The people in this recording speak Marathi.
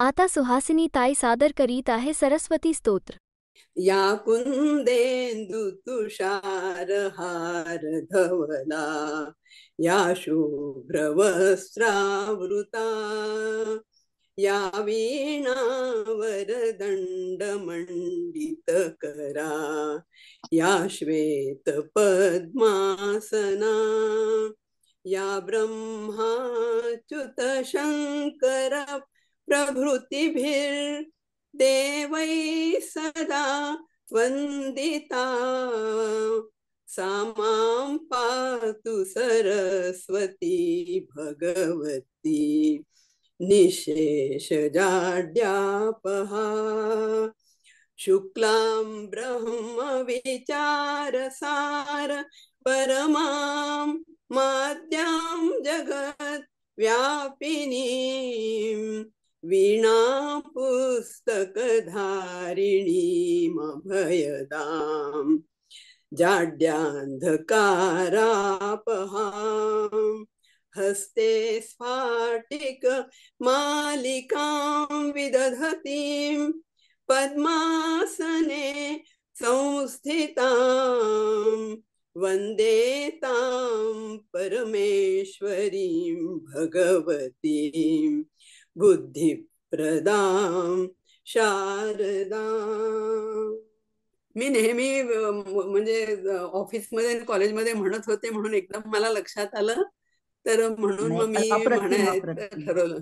आता सुहासिनी ताई सादर करीत आहे सरस्वती स्तोत्र. या कुंदेंदु तुषार हार धवला, या शुभ्रवस्त्रावृता, या वीणा वरदंड मंडित करा, या श्वेत पद्मासना, या ब्रह्माच्युत शंकर प्रभृतिभिर् देवै सदा वंदिता, सा मां पातु सरस्वती भगवती निशेषजाड्यापहा, शुक्लां ब्रह्म विचारसार परमां माद्यां जगत् व्यापिनीं, वीणा पुस्तकधारिणीमभयदां, जाड्यान्धकारापहां, हस्ते स्फाटिक मालिकां विदधतीं, पद्मासने संस्थितां, वन्दे तां परमेश्वरीं भगवतीं बुद्धिप्रदां शारदां. मी नेहमी म्हणजे ऑफिसमध्ये आणि कॉलेजमध्ये म्हणत होते, म्हणून एकदम मला लक्षात आलं, तर म्हणून नाही, मग मी अप्रतिम म्हणायचं अप्रतिम. ठरवलं.